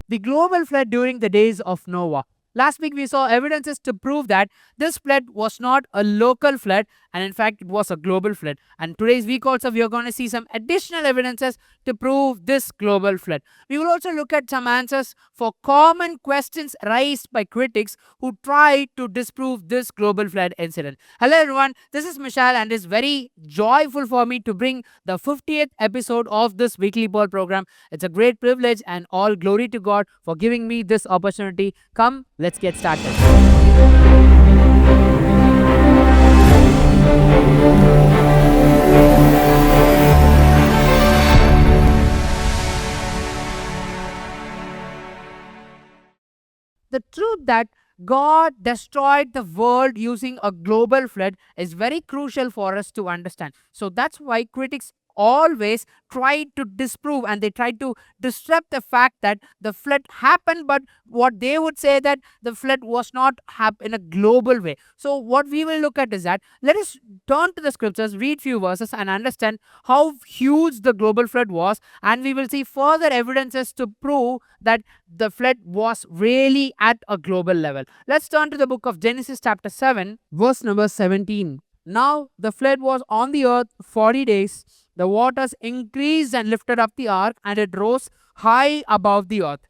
the global flood during the days of Noah. Last week we saw evidences to prove that this flood was not a local flood and in fact it was a global flood. And today's week also we are going to see some additional evidences to prove this global flood. We will also look at some answers for common questions raised by critics who try to disprove this global flood incident. Hello everyone, this is Michelle and it's very joyful for me to bring the 50th episode of this weekly poll program. It's a great privilege and all glory to God for giving me this opportunity. Come, let's get started. The truth that God destroyed the world using a global flood is very crucial for us to understand. So that's why critics always try to disprove and they try to disrupt the fact that the flood happened, but what they would say that the flood was not in a global way. So what we will look at is that let us turn to the scriptures, read few verses and understand how huge the global flood was, and we will see further evidences to prove that the flood was really at a global level. Let's turn to the book of Genesis chapter 7, verse number 17. Now the flood was on the earth 40 days. The waters increased and lifted up the ark, and it rose high above the earth.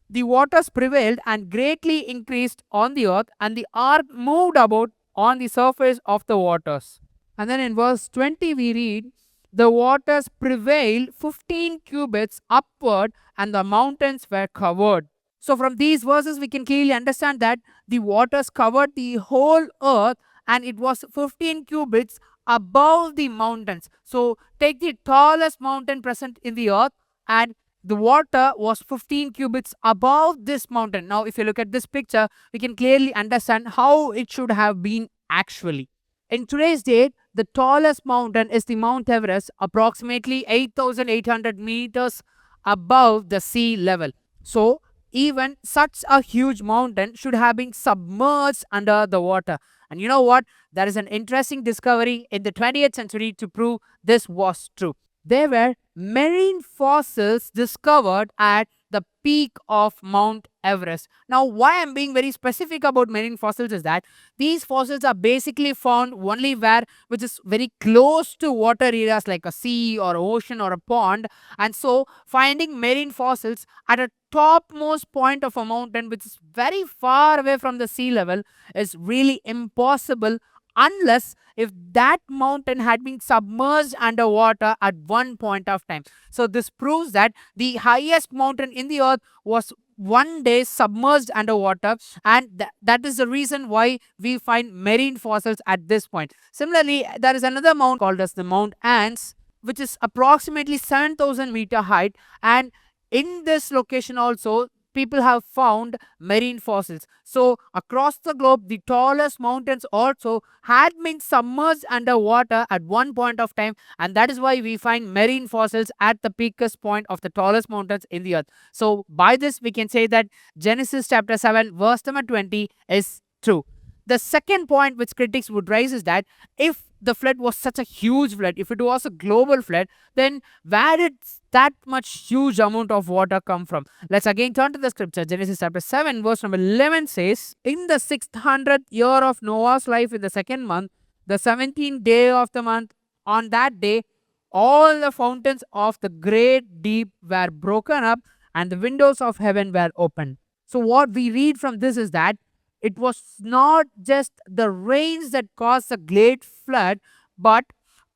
The waters prevailed and greatly increased on the earth, and the ark moved about on the surface of the waters. And then in verse 20 we read, the waters prevailed 15 cubits upward, and the mountains were covered. So, from these verses, we can clearly understand that the waters covered the whole earth and it was 15 cubits above the mountains. So, take the tallest mountain present in the earth, and the water was 15 cubits above this mountain. Now, if you look at this picture, we can clearly understand how it should have been actually. In today's date, the tallest mountain is the Mount Everest, approximately 8,800 meters above the sea level. So, even such a huge mountain should have been submerged under the water. And you know what? There is an interesting discovery in the 20th century to prove this was true. There were marine fossils discovered at the peak of Mount Everest. Now, why I'm being very specific about marine fossils is that these fossils are basically found only where which is very close to water areas like a sea or ocean or a pond. And so, finding marine fossils at a topmost point of a mountain which is very far away from the sea level is really impossible unless if that mountain had been submerged underwater at one point of time. So this proves that the highest mountain in the earth was one day submerged underwater, and that is the reason why we find marine fossils at this point. Similarly, there is another mountain called as the Mount Ans, which is approximately 7,000-meter height, and in this location also people have found marine fossils. So across the globe, the tallest mountains also had been submerged underwater at one point of time, and that is why we find marine fossils at the peakest point of the tallest mountains in the earth. So by this we can say that Genesis chapter 7 verse number 20 is true. The second point which critics would raise is that if the flood was such a huge flood, if it was a global flood, then where did that much huge amount of water come from? Let's again turn to the scripture. Genesis chapter 7 verse number 11 says, in the 600th year of Noah's life, in the second month, the 17th day of the month, on that day, all the fountains of the great deep were broken up and the windows of heaven were opened. So what we read from this is that it was not just the rains that caused the great flood, but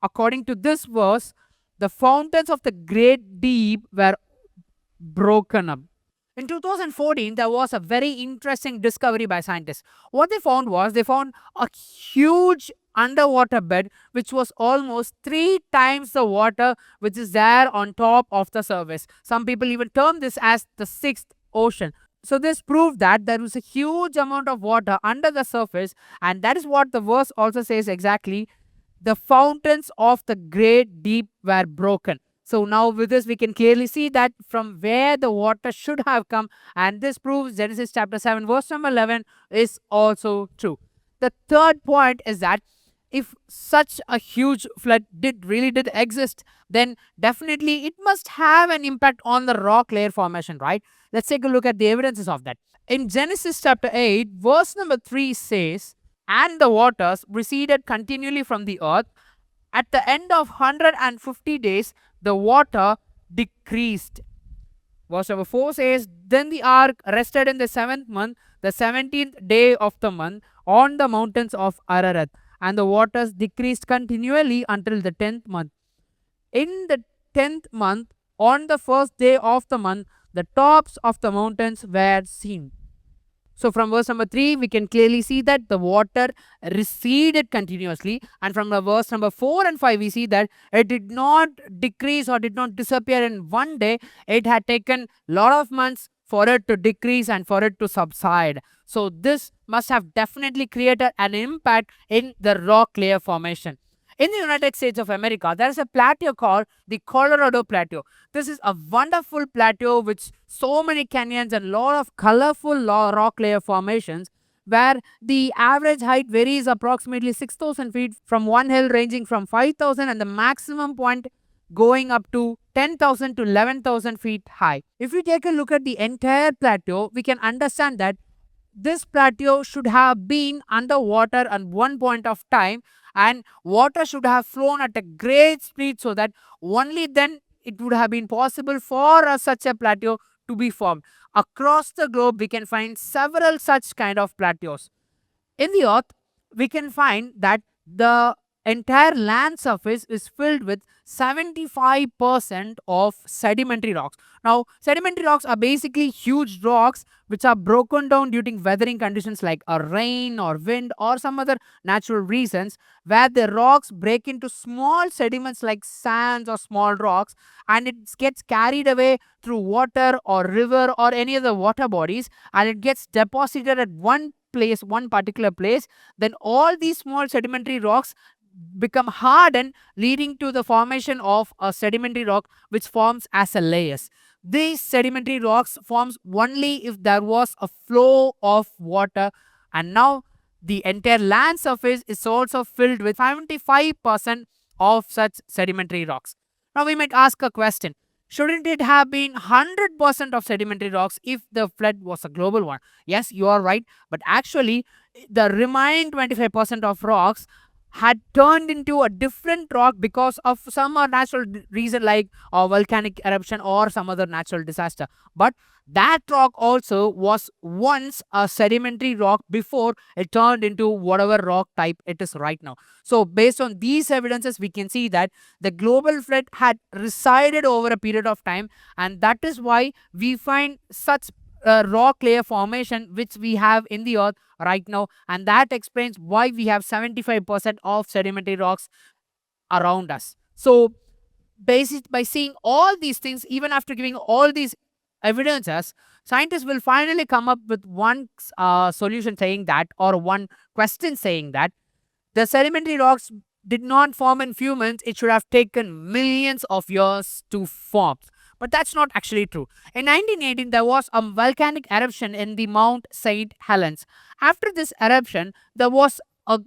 according to this verse, the fountains of the great deep were broken up. In 2014, there was a very interesting discovery by scientists. What they found was they found a huge underwater bed which was almost 3 times the water which is there on top of the surface. Some people even term this as the sixth ocean. So this proved that there was a huge amount of water under the surface, and that is what the verse also says exactly. The fountains of the great deep were broken. So now with this we can clearly see that from where the water should have come, and this proves Genesis chapter 7 verse number 11 is also true. The third point is that if such a huge flood did exist, then definitely it must have an impact on the rock layer formation, right? Let's take a look at the evidences of that. In Genesis chapter 8, verse number 3 says, "And the waters receded continually from the earth. At the end of 150 days, the water decreased." Verse number 4 says, "Then the ark rested in the 7th month, the 17th day of the month, on the mountains of Ararat, and the waters decreased continually until the 10th month. In the 10th month, on the first day of the month, the tops of the mountains were seen." So from verse number 3, we can clearly see that the water receded continuously. And from the verse number 4 and 5, we see that it did not decrease or did not disappear in one day. It had taken a lot of months for it to decrease and for it to subside. So this must have definitely created an impact in the rock layer formation. In the United States of America, there is a plateau called the Colorado Plateau. This is a wonderful plateau with so many canyons and a lot of colorful rock layer formations, where the average height varies approximately 6,000 feet from one hill, ranging from 5,000 and the maximum point going up to 10,000 to 11,000 feet high. If we take a look at the entire plateau, we can understand that this plateau should have been underwater at one point of time, and water should have flown at a great speed, so that only then it would have been possible for such a plateau to be formed. Across the globe, we can find several such kind of plateaus. In the earth, we can find that the entire land surface is filled with 75% of sedimentary rocks. Now, sedimentary rocks are basically huge rocks which are broken down during weathering conditions like a rain or wind or some other natural reasons, where the rocks break into small sediments like sands or small rocks, and it gets carried away through water or river or any other water bodies, and it gets deposited at one place, one particular place. Then all these small sedimentary rocks become hardened, leading to the formation of a sedimentary rock which forms as a layers. These sedimentary rocks forms only if there was a flow of water, and now the entire land surface is also filled with 75% of such sedimentary rocks. Now we might ask a question: shouldn't it have been 100% of sedimentary rocks if the flood was a global one? Yes, you are right, but actually the remaining 25% of rocks had turned into a different rock because of some natural reason, like a volcanic eruption or some other natural disaster. But that rock also was once a sedimentary rock before it turned into whatever rock type it is right now. So based on these evidences, we can see that the global flood had resided over a period of time, and that is why we find such rock layer formation which we have in the earth right now, and that explains why we have 75% of sedimentary rocks around us. So by seeing all these things, even after giving all these evidences, scientists will finally come up with one solution saying that, or one question saying that the sedimentary rocks did not form in few months, it should have taken millions of years to form. But that's not actually true. In 1918, there was a volcanic eruption in the Mount St. Helens. After this eruption, there was a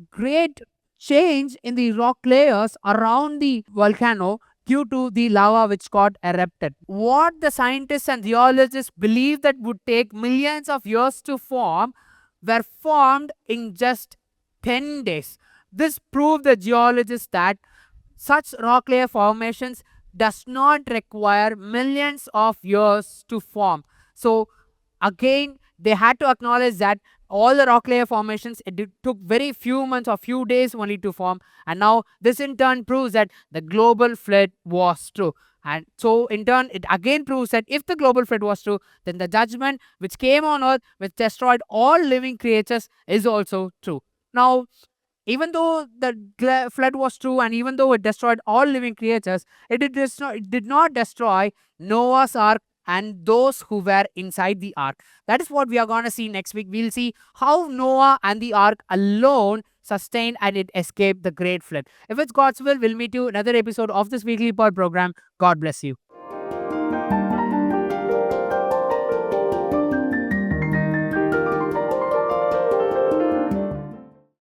great change in the rock layers around the volcano due to the lava which got erupted. What the scientists and geologists believe that would take millions of years to form were formed in just 10 days. This proved the geologists that such rock layer formations does not require millions of years to form. So again, they had to acknowledge that all the rock layer formations, took very few months or few days only to form, and now this in turn proves that the global flood was true. And so in turn, it again proves that if the global flood was true, then the judgment which came on earth, which destroyed all living creatures, is also true. Now, even though the flood was true and even though it destroyed all living creatures, it did not destroy Noah's ark and those who were inside the ark. That is what we are going to see next week. We'll see how Noah and the ark alone sustained and it escaped the great flood. If it's God's will, we'll meet you another episode of this weekly pod program. God bless you.